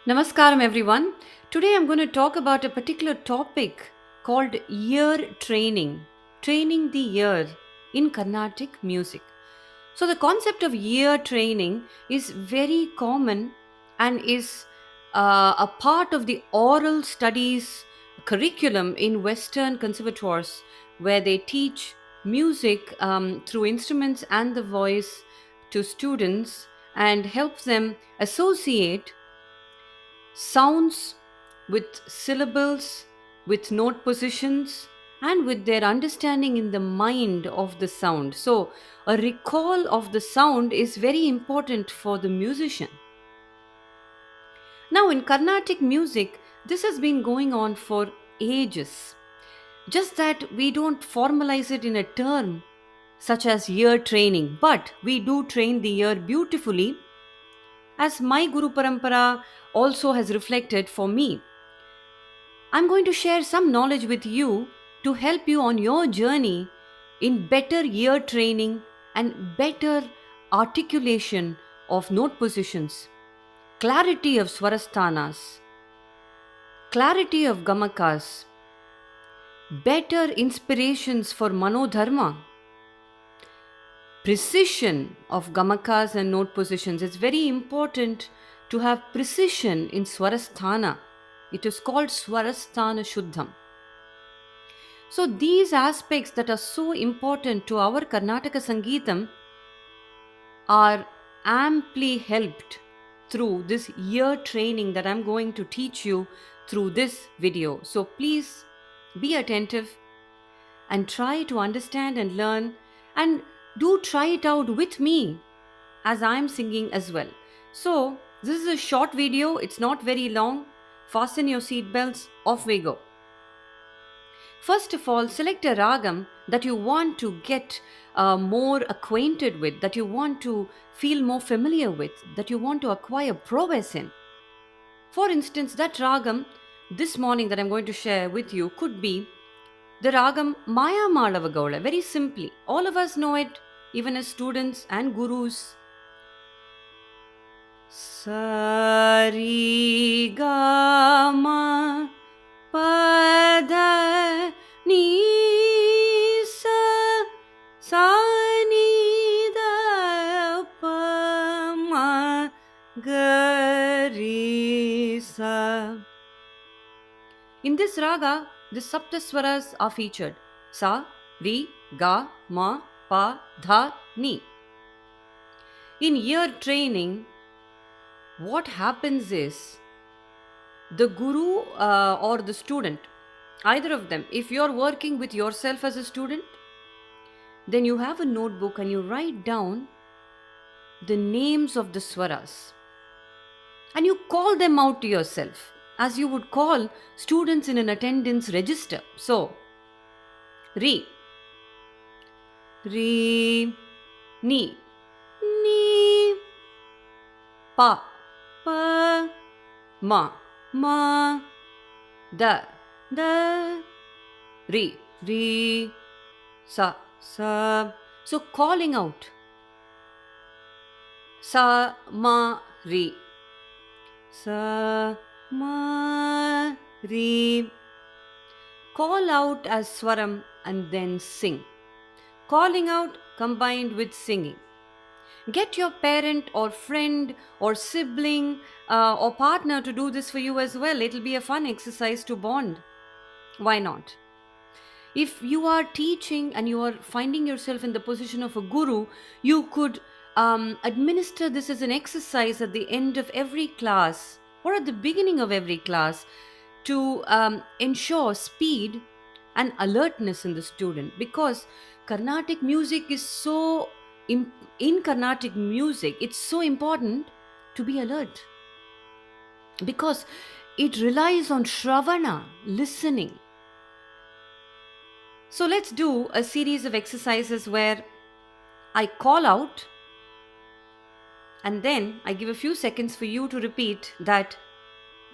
Namaskaram, everyone. Today I'm going to talk about a particular topic called ear training, training the ear in Carnatic music. So, the concept of ear training is very common and is a part of the oral studies curriculum in Western conservatoires where they teach music through instruments and the voice to students and helps them associate sounds with syllables, with note positions, and with their understanding in the mind of the sound. So, a recall of the sound is very important for the musician. Now, in Carnatic music, this has been going on for ages. Just that we don't formalize it in a term such as ear training, but we do train the ear beautifully, as my Guru Parampara also has reflected for me. I'm going to share some knowledge with you to help you on your journey in better ear training and better articulation of note positions, clarity of swarasthanas, clarity of gamakas, better inspirations for manodharma, precision of gamakas and note positions. It's very important to have precision in swarasthana. It is called swarasthana shuddham. So these aspects that are so important to our Karnataka Sangeetam are amply helped through this ear training that I'm going to teach you through this video. So please be attentive and try to understand and learn, and do try it out with me as I'm singing as well. So this is a short video, it's not very long. Fasten your seatbelts, off we go. First of all, select a ragam that you want to get more acquainted with, that you want to feel more familiar with, that you want to acquire prowess in. For instance, that ragam this morning that I'm going to share with you could be the ragam Maya Malava Gaula. Very simply, all of us know it, even as students and gurus. Sari Gama Pada Ni Sa Ni Da Pa Ma Ga Ri Sa. In this raga, the Saptaswaras are featured: Sa, Ri, Ga, Ma, Pa, Dha, Ni. In ear training, what happens is the guru or the student, either of them, if you're working with yourself as a student, then you have a notebook and you write down the names of the swaras and you call them out to yourself as you would call students in an attendance register. So, Re, Re, Ni, Ni, Pa, Pa, Ma, Ma, Da, Da, Re, Re, Sa, Sa. So calling out Sa, Ma, Re, Sa, Ma, Re. Call out as swaram and then sing. Calling out combined with singing. Get your parent or friend or sibling or partner to do this for you as well. It'll be a fun exercise to bond. Why not? If you are teaching and you are finding yourself in the position of a guru, you could administer this as an exercise at the end of every class or at the beginning of every class to ensure speed and alertness in the student, because Carnatic music is so in Carnatic music it's so important to be alert, because it relies on shravana, listening. So let's do a series of exercises where I call out and then I give a few seconds for you to repeat that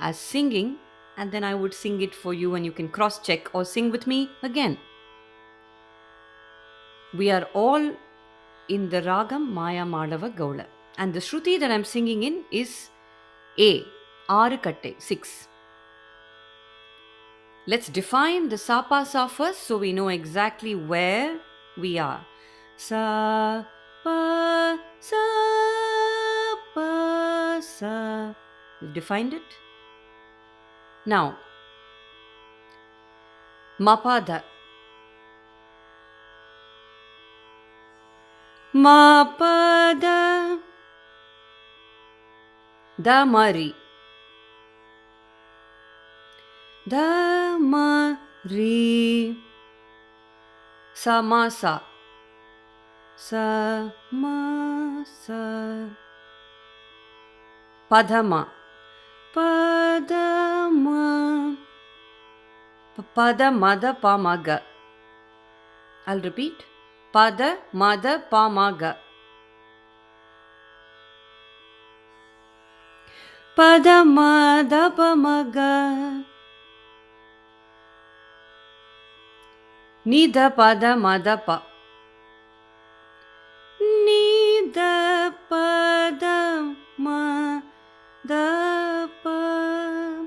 as singing, and then I would sing it for you and you can cross check or sing with me again. We are all in the ragam Maya Madhava Gaula, and the Shruti that I'm singing in is A. Aru katte, 6. Let's define the sa pa sa first so we know exactly where we are. Sa pa sa. We've defined it. Now, mapada. Mapada. Damari. Damari. Samasa. Samasa. Padama. Padama. Pada mada pamaga. I'll repeat. Pada mada pamaga. Pada mada pamaga. Nida pada mada pa. Nida pada mada pa.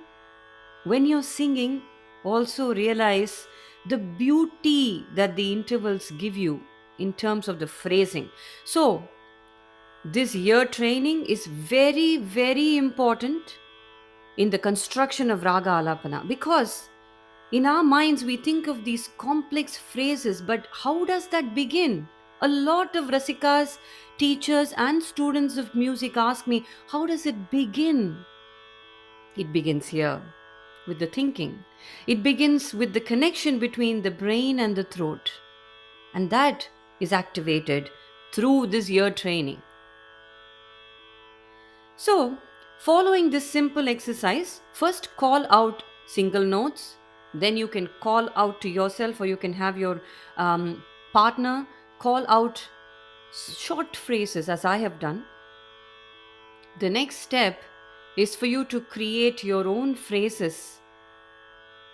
When you're singing, also realize the beauty that the intervals give you in terms of the phrasing. So, this ear training is very, very important in the construction of Raga Alapana because in our minds we think of these complex phrases, but how does that begin? A lot of Rasikas, teachers, and students of music ask me, how does it begin? It begins here with the thinking. It begins with the connection between the brain and the throat. And that is activated through this ear training. So, following this simple exercise, first call out single notes, then you can call out to yourself or you can have your partner call out short phrases as I have done. The next step is for you to create your own phrases,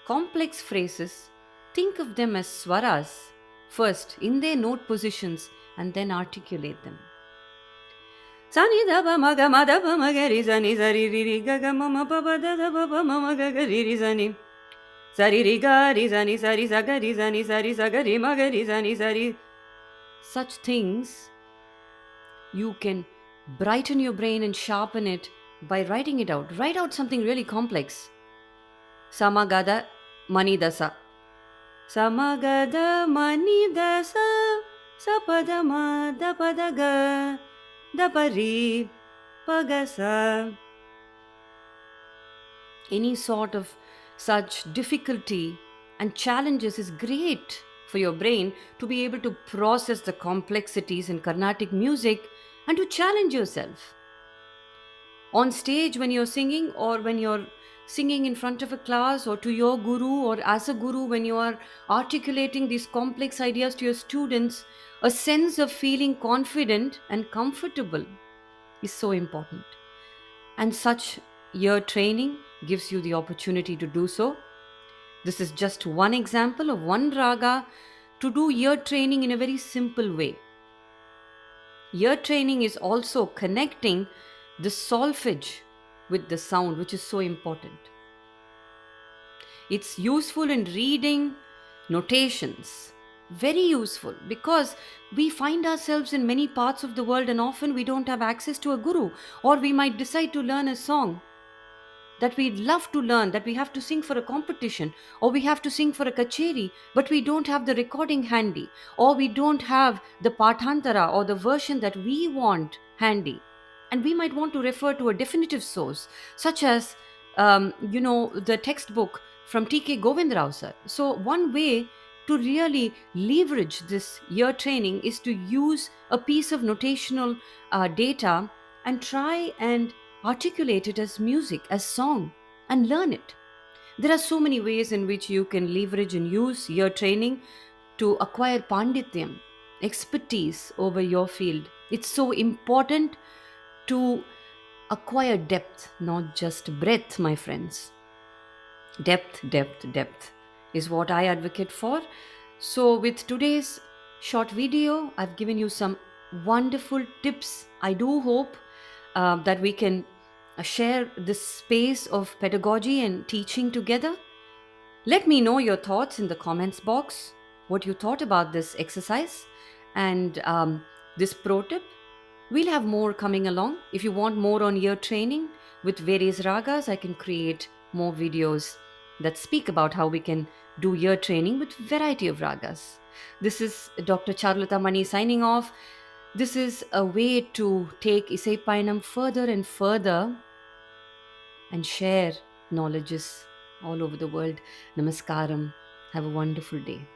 complex phrases. Think of them as swaras first in their note positions and then articulate them. Sani da ba ma ga ma da ba ma ga ri za ni za ri ri ri ga ga ma ma ba ba da da ba ba ma ma ga ga ri ri za ni. Za ri ri ga ri za ni za ga ri za ni za ga ri ma ga ri za ni za ri. Such things you can brighten your brain and sharpen it by writing it out. Write out something really complex. Samagada mani dasa. Samagada mani dasa. Sapada ma da pada ga. Dapari pagasa. Any sort of such difficulty and challenges is great for your brain to be able to process the complexities in Carnatic music and to challenge yourself. On stage, when you're singing, or when you're singing in front of a class, or to your guru, or as a guru, when you are articulating these complex ideas to your students, a sense of feeling confident and comfortable is so important. And such ear training gives you the opportunity to do so. This is just one example of one raga to do ear training in a very simple way. Ear training is also connecting the solfege with the sound, which is so important. It's useful in reading notations. Very useful because we find ourselves in many parts of the world and often we don't have access to a guru, or we might decide to learn a song that we'd love to learn, that we have to sing for a competition, or we have to sing for a kacheri, but we don't have the recording handy, or we don't have the patantara or the version that we want handy. And we might want to refer to a definitive source, such as, the textbook from T.K. Govindrao sir. So one way to really leverage this ear training is to use a piece of notational data and try and articulate it as music, as song, and learn it. There are so many ways in which you can leverage and use ear training to acquire pandityam, expertise over your field. It's so important to acquire depth, not just breadth, my friends. Depth is what I advocate for. So, with today's short video, I've given you some wonderful tips. I do hope that we can share this space of pedagogy and teaching together? Let me know your thoughts in the comments box, what you thought about this exercise and this pro tip. We'll have more coming along. If you want more on ear training with various ragas, I can create more videos that speak about how we can do ear training with variety of ragas. This is Dr. Charulata Mani signing off. This is a way to take Isai Payanam further and further and share knowledges all over the world. Namaskaram. Have a wonderful day.